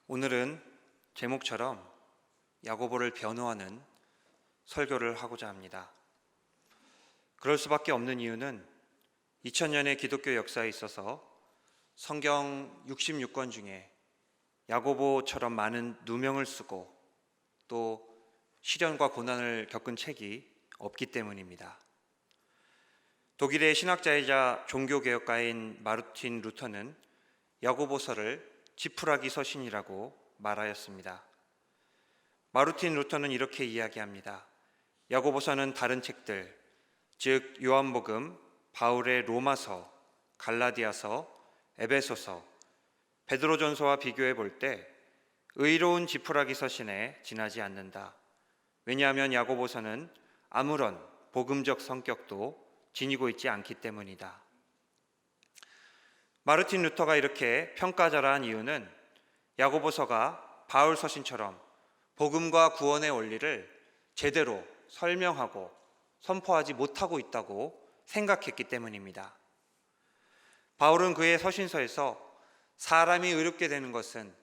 오늘은 제목처럼 야고보를 변호하는 설교를 하고자 합니다. 그럴 수밖에 없는 이유는 2000년의 기독교 역사에 있어서 성경 66권 중에 야고보처럼 많은 누명을 쓰고 또 시련과 고난을 겪은 책이 없기 때문입니다. 독일의 신학자이자 종교개혁가인 마르틴 루터는 야고보서를 지푸라기 서신이라고 말하였습니다. 마르틴 루터는 이렇게 이야기합니다. 야고보서는 다른 책들, 즉 요한복음, 바울의 로마서, 갈라디아서, 에베소서, 베드로전서와 비교해 볼 때 의로운 지푸라기 서신에 지나지 않는다. 왜냐하면 야고보서는 아무런 복음적 성격도 지니고 있지 않기 때문이다. 마르틴 루터가 이렇게 평가절하한 이유는 야고보서가 바울 서신처럼 복음과 구원의 원리를 제대로 설명하고 선포하지 못하고 있다고 생각했기 때문입니다. 바울은 그의 서신서에서 사람이 의롭게 되는 것은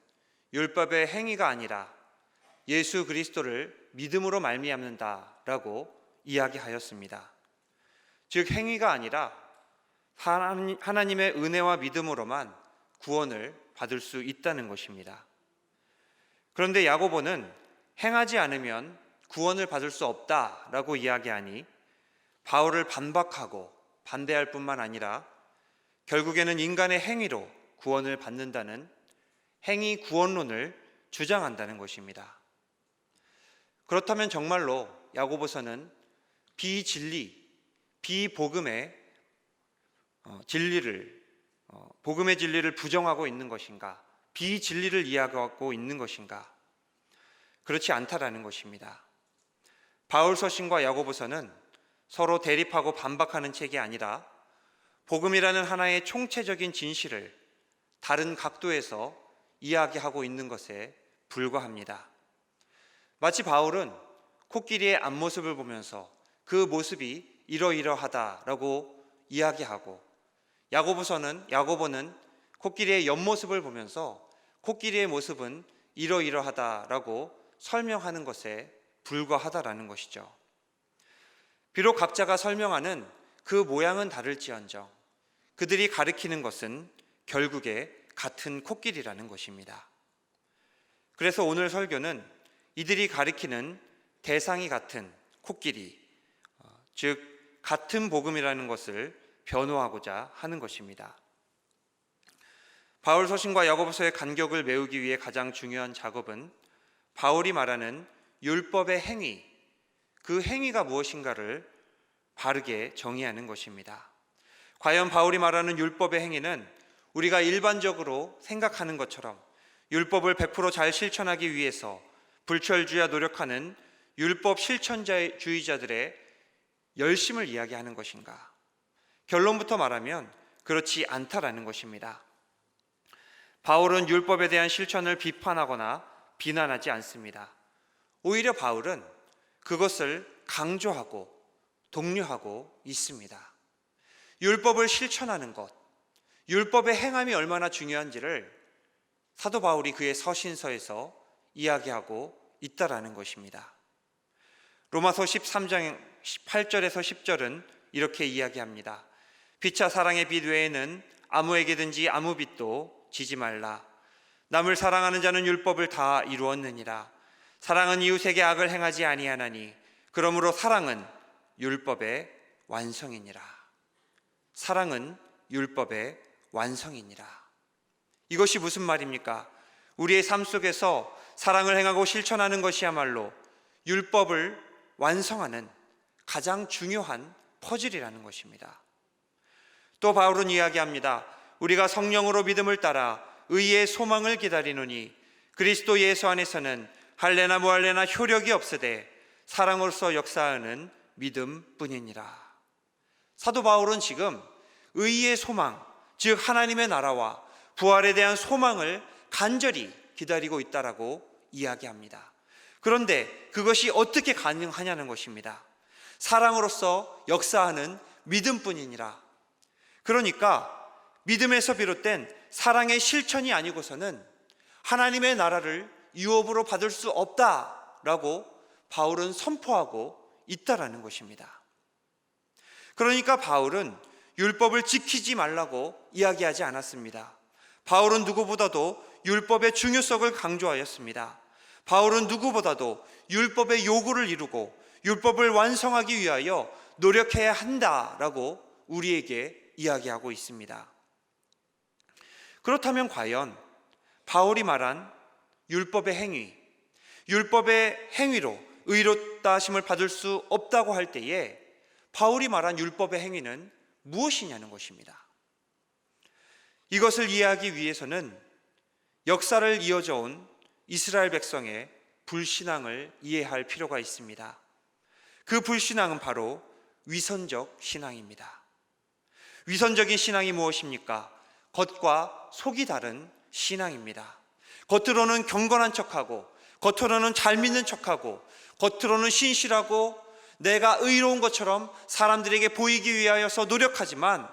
율법의 행위가 아니라 예수 그리스도를 믿음으로 말미암는다라고 이야기하였습니다. 즉 행위가 아니라 하나님의 은혜와 믿음으로만 구원을 받을 수 있다는 것입니다. 그런데 야고보는 행하지 않으면 구원을 받을 수 없다라고 이야기하니 바울을 반박하고 반대할 뿐만 아니라 결국에는 인간의 행위로 구원을 받는다는 행위 구원론을 주장한다는 것입니다. 그렇다면 정말로 야고보서는 비진리, 비복음의 복음의 진리를 부정하고 있는 것인가? 비진리를 이야기하고 있는 것인가? 그렇지 않다라는 것입니다. 바울 서신과 야고보서는 서로 대립하고 반박하는 책이 아니라 복음이라는 하나의 총체적인 진실을 다른 각도에서 이야기하고 있는 것에 불과합니다. 마치 바울은 코끼리의 앞모습을 보면서 그 모습이 이러이러하다라고 이야기하고 야고보는 코끼리의 옆모습을 보면서 코끼리의 모습은 이러이러하다라고 설명하는 것에 불과하다라는 것이죠. 비록 각자가 설명하는 그 모양은 다를지언정 그들이 가리키는 것은 결국에 같은 코끼리라는 것입니다. 그래서 오늘 설교는 이들이 가리키는 대상이 같은 코끼리, 즉 같은 복음이라는 것을 변호하고자 하는 것입니다. 바울 서신과 야고보서의 간격을 메우기 위해 가장 중요한 작업은 바울이 말하는 율법의 행위, 그 행위가 무엇인가를 바르게 정의하는 것입니다. 과연 바울이 말하는 율법의 행위는 우리가 일반적으로 생각하는 것처럼 율법을 100% 잘 실천하기 위해서 불철주야 노력하는 율법 실천주의자들의 열심을 이야기하는 것인가? 결론부터 말하면 그렇지 않다라는 것입니다. 바울은 율법에 대한 실천을 비판하거나 비난하지 않습니다. 오히려 바울은 그것을 강조하고 독려하고 있습니다. 율법을 실천하는 것, 율법의 행함이 얼마나 중요한지를 사도 바울이 그의 서신서에서 이야기하고 있다라는 것입니다. 로마서 13장 8절에서 10절은 이렇게 이야기합니다. 피차 사랑의 빛 외에는 아무에게든지 아무 빛도 지지 말라. 남을 사랑하는 자는 율법을 다 이루었느니라. 사랑은 이웃에게 악을 행하지 아니하나니 그러므로 사랑은 율법의 완성이니라. 사랑은 율법의 완성이니라. 이것이 무슨 말입니까? 우리의 삶 속에서 사랑을 행하고 실천하는 것이야말로 율법을 완성하는 가장 중요한 퍼즐이라는 것입니다. 또 바울은 이야기합니다. 우리가 성령으로 믿음을 따라 의의 소망을 기다리노니 그리스도 예수 안에서는 할례나 무할례나 효력이 없으되 사랑으로서 역사하는 믿음뿐이니라. 사도 바울은 지금 의의 소망, 즉 하나님의 나라와 부활에 대한 소망을 간절히 기다리고 있다라고 이야기합니다. 그런데 그것이 어떻게 가능하냐는 것입니다. 사랑으로서 역사하는 믿음뿐이니라. 그러니까 믿음에서 비롯된 사랑의 실천이 아니고서는 하나님의 나라를 유업으로 받을 수 없다라고 바울은 선포하고 있다라는 것입니다. 그러니까 바울은 율법을 지키지 말라고 이야기하지 않았습니다. 바울은 누구보다도 율법의 중요성을 강조하였습니다. 바울은 누구보다도 율법의 요구를 이루고 율법을 완성하기 위하여 노력해야 한다라고 우리에게 이야기하고 있습니다. 그렇다면 과연 바울이 말한 율법의 행위, 율법의 행위로 의롭다 하심을 받을 수 없다고 할 때에 바울이 말한 율법의 행위는 무엇이냐는 것입니다. 이것을 이해하기 위해서는 역사를 이어져 온 이스라엘 백성의 불신앙을 이해할 필요가 있습니다. 그 불신앙은 바로 위선적 신앙입니다. 위선적인 신앙이 무엇입니까? 겉과 속이 다른 신앙입니다. 겉으로는 경건한 척하고, 겉으로는 잘 믿는 척하고, 겉으로는 신실하고 내가 의로운 것처럼 사람들에게 보이기 위하여서 노력하지만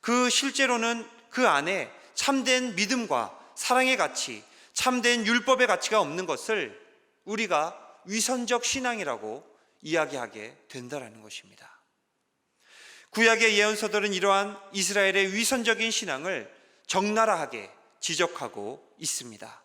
그 실제로는 그 안에 참된 믿음과 사랑의 가치, 참된 율법의 가치가 없는 것을 우리가 위선적 신앙이라고 이야기하게 된다는 것입니다. 구약의 예언서들은 이러한 이스라엘의 위선적인 신앙을 적나라하게 지적하고 있습니다.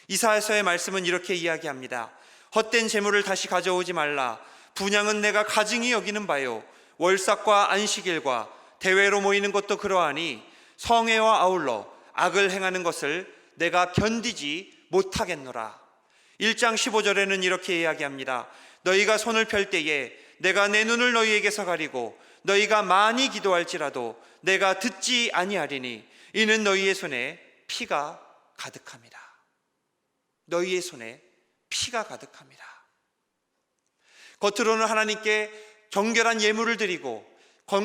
이사야서의 말씀은 이렇게 이야기합니다. 헛된 재물을 다시 가져오지 말라. 분향은 내가 가증히 여기는 바요. 월삭과 안식일과 대회로 모이는 것도 그러하니 성회와 아울러 악을 행하는 것을 내가 견디지 못하겠노라. 1장 15절에는 이렇게 이야기합니다. 너희가 손을 펼 때에 내가 내 눈을 너희에게서 가리고 너희가 많이 기도할지라도 내가 듣지 아니하리니 이는 너희의 손에 피가 가득합니다. 너희의 손에 피가 가득합니다. 겉으로는 하나님께 정결한 예물을 드리고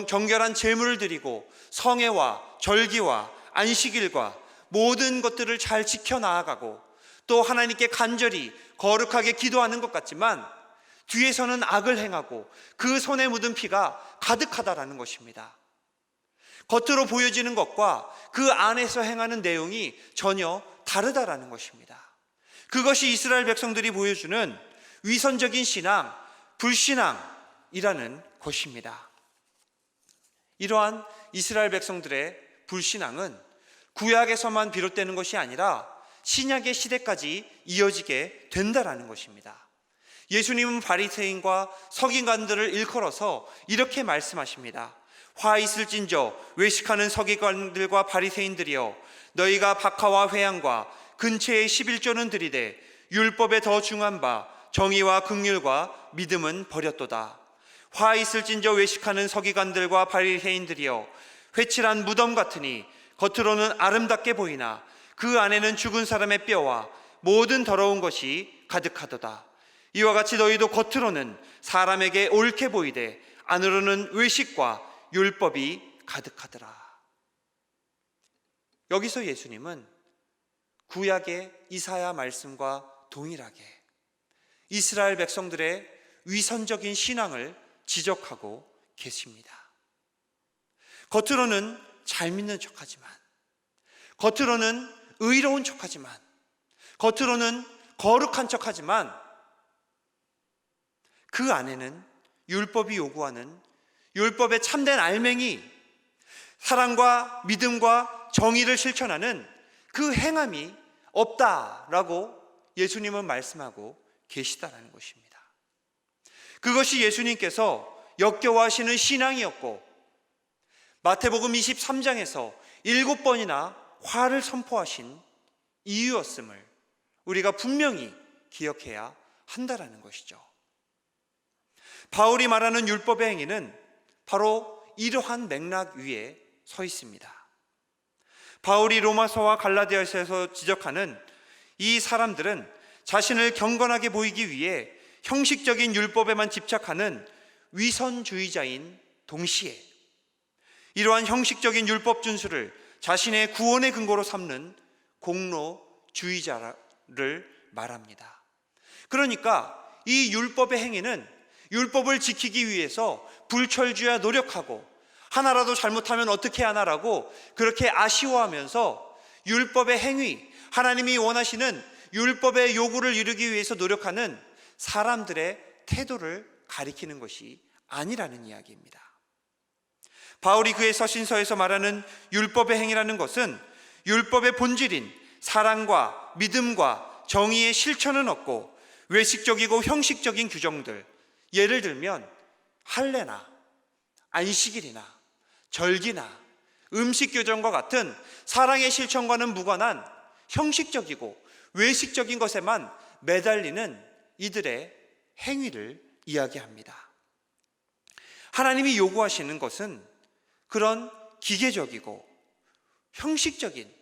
정결한 제물을 드리고 성회와 절기와 안식일과 모든 것들을 잘 지켜나가고 또 하나님께 간절히 거룩하게 기도하는 것 같지만 뒤에서는 악을 행하고 그 손에 묻은 피가 가득하다라는 것입니다. 겉으로 보여지는 것과 그 안에서 행하는 내용이 전혀 다르다라는 것입니다. 그것이 이스라엘 백성들이 보여주는 위선적인 신앙, 불신앙이라는 것입니다. 이러한 이스라엘 백성들의 불신앙은 구약에서만 비롯되는 것이 아니라 신약의 시대까지 이어지게 된다라는 것입니다. 예수님은 바리새인과 서기관들을 일컬어서 이렇게 말씀하십니다. 화 있을진저 외식하는 서기관들과 바리새인들이여, 너희가 박하와 회향과 근처의 11조는 들이되 율법에 더 중한 바 정의와 긍휼과 믿음은 버렸도다. 화 있을진저 외식하는 서기관들과 바리새인들이여, 회칠한 무덤 같으니 겉으로는 아름답게 보이나 그 안에는 죽은 사람의 뼈와 모든 더러운 것이 가득하도다. 이와 같이 너희도 겉으로는 사람에게 옳게 보이되 안으로는 외식과 율법이 가득하더라. 여기서 예수님은 구약의 이사야 말씀과 동일하게 이스라엘 백성들의 위선적인 신앙을 지적하고 계십니다. 겉으로는 잘 믿는 척하지만, 겉으로는 의로운 척하지만, 겉으로는 거룩한 척하지만 그 안에는 율법이 요구하는 율법의 참된 알맹이, 사랑과 믿음과 정의를 실천하는 그 행함이 없다라고 예수님은 말씀하고 계시다라는 것입니다. 그것이 예수님께서 역겨워하시는 신앙이었고 마태복음 23장에서 7번이나 화를 선포하신 이유였음을 우리가 분명히 기억해야 한다라는 것이죠. 바울이 말하는 율법의 행위는 바로 이러한 맥락 위에 서 있습니다. 바울이 로마서와 갈라디아서에서 지적하는 이 사람들은 자신을 경건하게 보이기 위해 형식적인 율법에만 집착하는 위선주의자인 동시에 이러한 형식적인 율법 준수를 자신의 구원의 근거로 삼는 공로주의자를 말합니다. 그러니까 이 율법의 행위는 율법을 지키기 위해서 불철주야 노력하고 하나라도 잘못하면 어떻게 하나라고 그렇게 아쉬워하면서 율법의 행위, 하나님이 원하시는 율법의 요구를 이루기 위해서 노력하는 사람들의 태도를 가리키는 것이 아니라는 이야기입니다. 바울이 그의 서신서에서 말하는 율법의 행위라는 것은 율법의 본질인 사랑과 믿음과 정의의 실천은 없고 외식적이고 형식적인 규정들, 예를 들면 할례나 안식일이나 절기나 음식 규정과 같은 사랑의 실천과는 무관한 형식적이고 외식적인 것에만 매달리는 이들의 행위를 이야기합니다. 하나님이 요구하시는 것은 그런 기계적이고 형식적인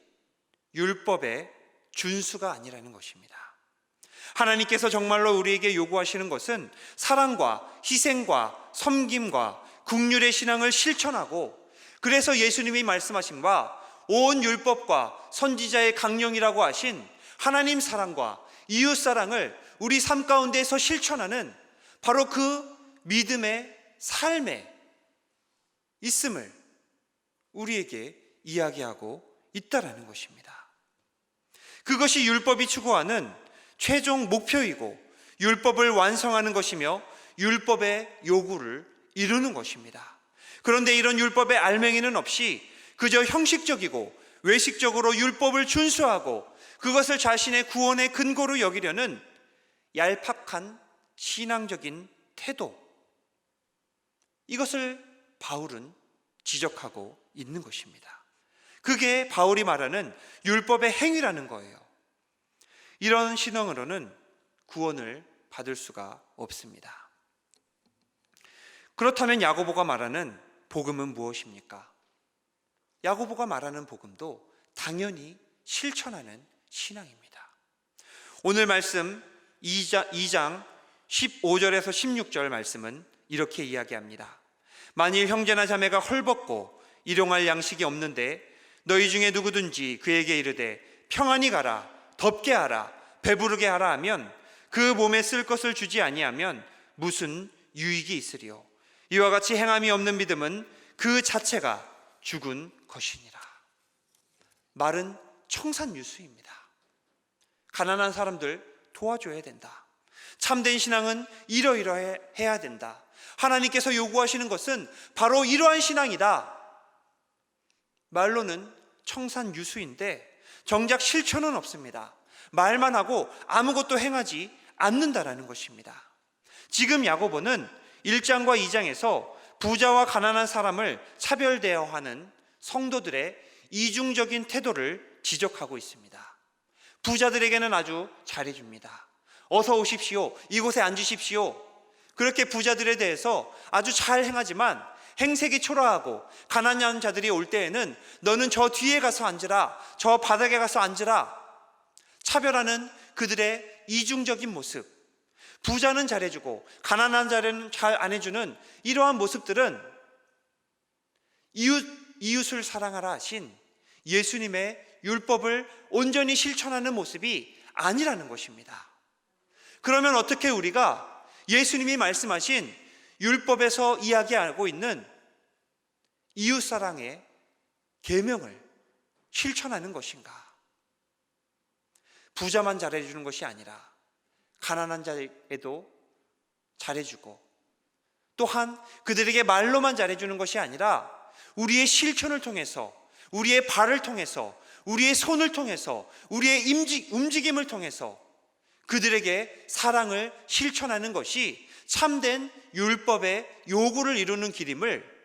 율법의 준수가 아니라는 것입니다. 하나님께서 정말로 우리에게 요구하시는 것은 사랑과 희생과 섬김과 긍휼의 신앙을 실천하고, 그래서 예수님이 말씀하신 바 온 율법과 선지자의 강령이라고 하신 하나님 사랑과 이웃 사랑을 우리 삶 가운데에서 실천하는 바로 그 믿음의 삶에 있음을 우리에게 이야기하고 있다라는 것입니다. 그것이 율법이 추구하는 최종 목표이고 율법을 완성하는 것이며 율법의 요구를 이루는 것입니다. 그런데 이런 율법의 알맹이는 없이 그저 형식적이고 외식적으로 율법을 준수하고 그것을 자신의 구원의 근거로 여기려는 얄팍한 신앙적인 태도, 이것을 바울은 지적하고 있는 것입니다. 그게 바울이 말하는 율법의 행위라는 거예요. 이런 신앙으로는 구원을 받을 수가 없습니다. 그렇다면 야고보가 말하는 복음은 무엇입니까? 야고보가 말하는 복음도 당연히 실천하는 신앙입니다. 오늘 말씀 2장 15절에서 16절 말씀은 이렇게 이야기합니다. 만일 형제나 자매가 헐벗고 일용할 양식이 없는데 너희 중에 누구든지 그에게 이르되 평안히 가라, 덥게 하라, 배부르게 하라 하면 그 몸에 쓸 것을 주지 아니하면 무슨 유익이 있으리요? 이와 같이 행함이 없는 믿음은 그 자체가 죽은 것이니라. 말은 청산유수입니다. 가난한 사람들 도와줘야 된다. 참된 신앙은 이러이러해야 된다. 하나님께서 요구하시는 것은 바로 이러한 신앙이다. 말로는 청산유수인데 정작 실천은 없습니다. 말만 하고 아무것도 행하지 않는다라는 것입니다. 지금 야고보는 1장과 2장에서 부자와 가난한 사람을 차별 대하는 성도들의 이중적인 태도를 지적하고 있습니다. 부자들에게는 아주 잘해줍니다. 어서 오십시오, 이곳에 앉으십시오. 그렇게 부자들에 대해서 아주 잘 행하지만 행색이 초라하고 가난한 자들이 올 때에는 너는 저 뒤에 가서 앉으라, 저 바닥에 가서 앉으라, 차별하는 그들의 이중적인 모습, 부자는 잘해주고 가난한 자는 잘 안 해주는 이러한 모습들은 이웃을 사랑하라 하신 예수님의 율법을 온전히 실천하는 모습이 아니라는 것입니다. 그러면 어떻게 우리가 예수님이 말씀하신 율법에서 이야기하고 있는 이웃사랑의 계명을 실천하는 것인가? 부자만 잘해주는 것이 아니라 가난한 자에게도 잘해주고, 또한 그들에게 말로만 잘해주는 것이 아니라 우리의 실천을 통해서, 우리의 발을 통해서, 우리의 손을 통해서, 우리의 움직임을 통해서 그들에게 사랑을 실천하는 것이 참된 율법의 요구를 이루는 길임을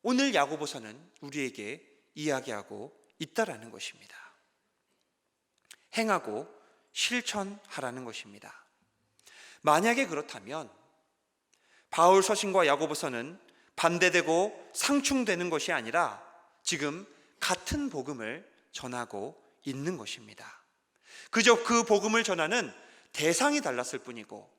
오늘 야고보서는 우리에게 이야기하고 있다라는 것입니다. 행하고 실천하라는 것입니다. 만약에 그렇다면 바울 서신과 야고보서는 반대되고 상충되는 것이 아니라 지금 같은 복음을 전하고 있는 것입니다. 그저 그 복음을 전하는 대상이 달랐을 뿐이고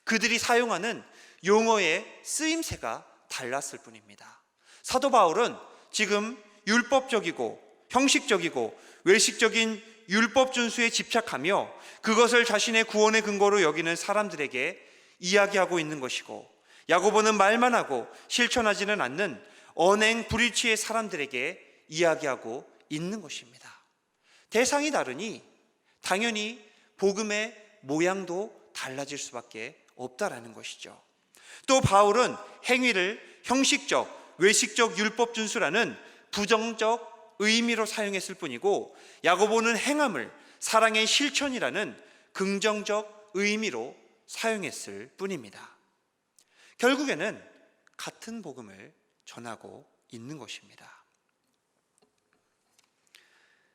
그들이 사용하는 용어의 쓰임새가 달랐을 뿐입니다. 사도 바울은 지금 율법적이고 형식적이고 외식적인 율법 준수에 집착하며 그것을 자신의 구원의 근거로 여기는 사람들에게 이야기하고 있는 것이고, 야고보는 말만 하고 실천하지는 않는 언행 불일치의 사람들에게 이야기하고 있는 것입니다. 대상이 다르니 당연히 복음의 모양도 달라질 수밖에 없다라는 것이죠. 또 바울은 행위를 형식적, 외식적 율법 준수라는 부정적 의미로 사용했을 뿐이고, 야고보는 행함을 사랑의 실천이라는 긍정적 의미로 사용했을 뿐입니다. 결국에는 같은 복음을 전하고 있는 것입니다.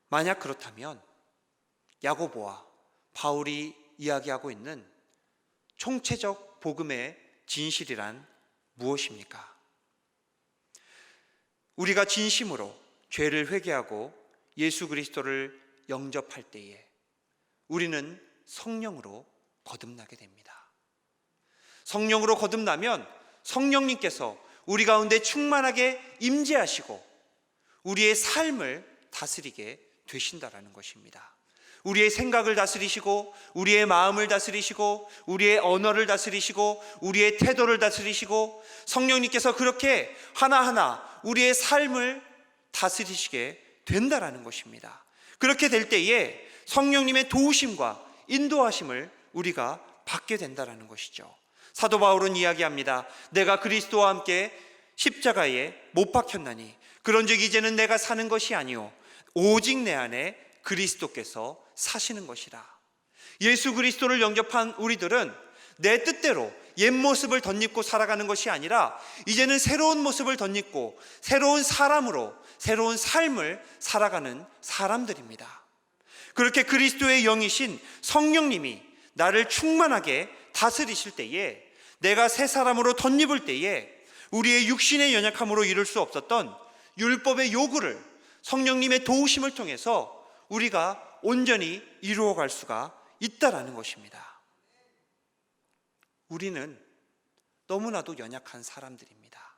만약 그렇다면 야고보와 바울이 이야기하고 있는 총체적 복음의 진실이란 무엇입니까? 우리가 진심으로 죄를 회개하고 예수 그리스도를 영접할 때에 우리는 성령으로 거듭나게 됩니다. 성령으로 거듭나면 성령님께서 우리 가운데 충만하게 임재하시고 우리의 삶을 다스리게 되신다라는 것입니다. 우리의 생각을 다스리시고 우리의 마음을 다스리시고 우리의 언어를 다스리시고 우리의 태도를 다스리시고 성령님께서 그렇게 하나하나 우리의 삶을 다스리시게 된다라는 것입니다. 그렇게 될 때에 성령님의 도우심과 인도하심을 우리가 받게 된다라는 것이죠. 사도 바울은 이야기합니다. 내가 그리스도와 함께 십자가에 못 박혔나니 그런즉 이제는 내가 사는 것이 아니요 오직 내 안에 그리스도께서 사시는 것이라. 예수 그리스도를 영접한 우리들은 내 뜻대로 옛 모습을 덧입고 살아가는 것이 아니라 이제는 새로운 모습을 덧입고 새로운 사람으로 새로운 삶을 살아가는 사람들입니다. 그렇게 그리스도의 영이신 성령님이 나를 충만하게 다스리실 때에, 내가 새 사람으로 덧입을 때에 우리의 육신의 연약함으로 이룰 수 없었던 율법의 요구를 성령님의 도우심을 통해서 우리가 온전히 이루어갈 수가 있다라는 것입니다. 우리는 너무나도 연약한 사람들입니다.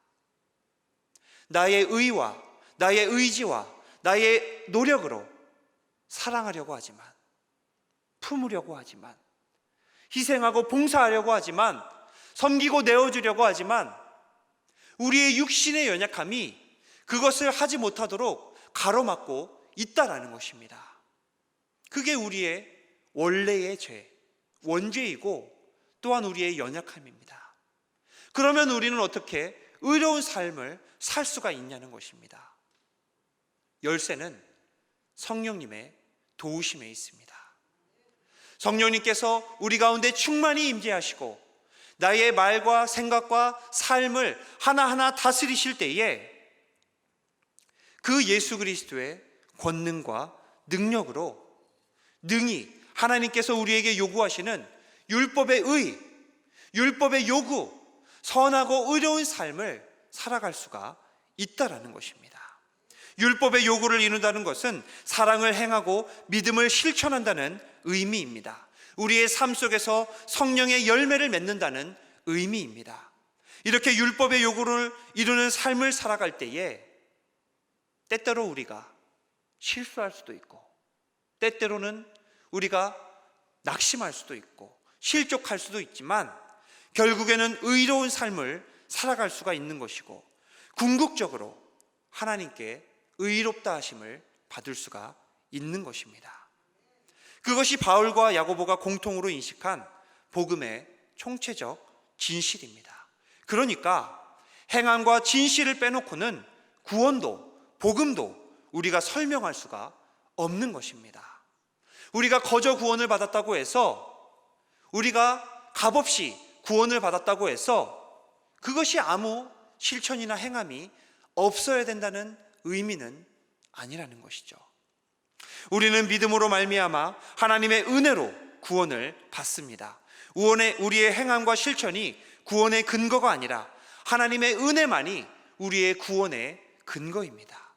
나의 의와 나의 의지와 나의 노력으로 사랑하려고 하지만, 품으려고 하지만, 희생하고 봉사하려고 하지만, 섬기고 내어주려고 하지만 우리의 육신의 연약함이 그것을 하지 못하도록 가로막고 있다라는 것입니다. 그게 우리의 원래의 죄, 원죄이고 또한 우리의 연약함입니다. 그러면 우리는 어떻게 의로운 삶을 살 수가 있냐는 것입니다. 열쇠는 성령님의 도우심에 있습니다. 성령님께서 우리 가운데 충만히 임재하시고 나의 말과 생각과 삶을 하나하나 다스리실 때에 그 예수 그리스도의 권능과 능력으로 능히 하나님께서 우리에게 요구하시는 율법의 의, 율법의 요구, 선하고 의로운 삶을 살아갈 수가 있다라는 것입니다. 율법의 요구를 이룬다는 것은 사랑을 행하고 믿음을 실천한다는 의미입니다. 우리의 삶 속에서 성령의 열매를 맺는다는 의미입니다. 이렇게 율법의 요구를 이루는 삶을 살아갈 때에 때때로 우리가 실수할 수도 있고 때때로는 우리가 낙심할 수도 있고 실족할 수도 있지만 결국에는 의로운 삶을 살아갈 수가 있는 것이고 궁극적으로 하나님께 의롭다 하심을 받을 수가 있는 것입니다. 그것이 바울과 야고보가 공통으로 인식한 복음의 총체적 진실입니다. 그러니까 행함과 진실을 빼놓고는 구원도 복음도 우리가 설명할 수가 없는 것입니다. 우리가 거저 구원을 받았다고 해서, 우리가 값없이 구원을 받았다고 해서 그것이 아무 실천이나 행함이 없어야 된다는 의미는 아니라는 것이죠. 우리는 믿음으로 말미암아 하나님의 은혜로 구원을 받습니다. 우리의 행함과 실천이 구원의 근거가 아니라 하나님의 은혜만이 우리의 구원의 근거입니다.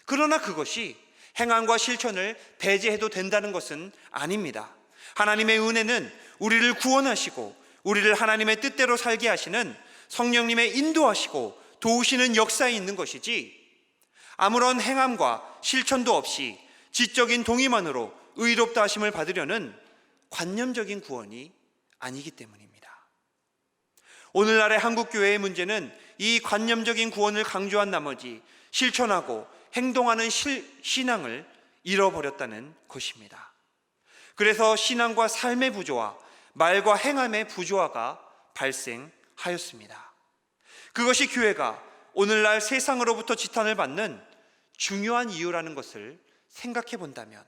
그러나 그것이 행함과 실천을 배제해도 된다는 것은 아닙니다. 하나님의 은혜는 우리를 구원하시고 우리를 하나님의 뜻대로 살게 하시는 성령님의 인도하시고 도우시는 역사에 있는 것이지, 아무런 행함과 실천도 없이 지적인 동의만으로 의롭다 하심을 받으려는 관념적인 구원이 아니기 때문입니다. 오늘날의 한국교회의 문제는 이 관념적인 구원을 강조한 나머지 실천하고 행동하는 신앙을 잃어버렸다는 것입니다. 그래서 신앙과 삶의 부조화, 말과 행함의 부조화가 발생하였습니다. 그것이 교회가 오늘날 세상으로부터 지탄을 받는 중요한 이유라는 것을 생각해 본다면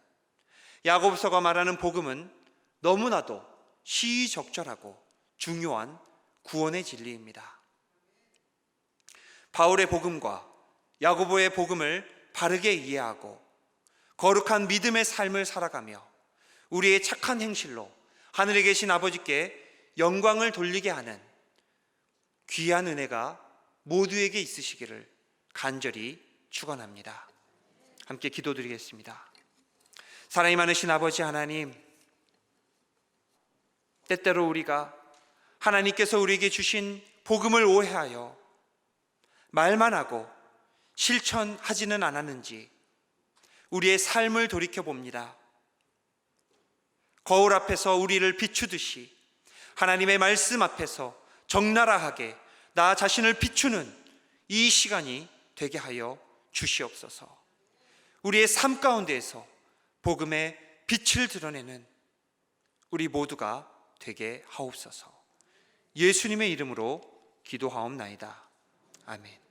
야고보서가 말하는 복음은 너무나도 시의적절하고 중요한 구원의 진리입니다. 바울의 복음과 야고보의 복음을 바르게 이해하고 거룩한 믿음의 삶을 살아가며 우리의 착한 행실로 하늘에 계신 아버지께 영광을 돌리게 하는 귀한 은혜가 모두에게 있으시기를 간절히 축원합니다. 함께 기도드리겠습니다. 사랑이 많으신 아버지 하나님, 때때로 우리가 하나님께서 우리에게 주신 복음을 오해하여 말만 하고 실천하지는 않았는지 우리의 삶을 돌이켜봅니다. 거울 앞에서 우리를 비추듯이 하나님의 말씀 앞에서 적나라하게 나 자신을 비추는 이 시간이 되게 하여 주시옵소서. 우리의 삶 가운데에서 복음의 빛을 드러내는 우리 모두가 되게 하옵소서. 예수님의 이름으로 기도하옵나이다. 아멘.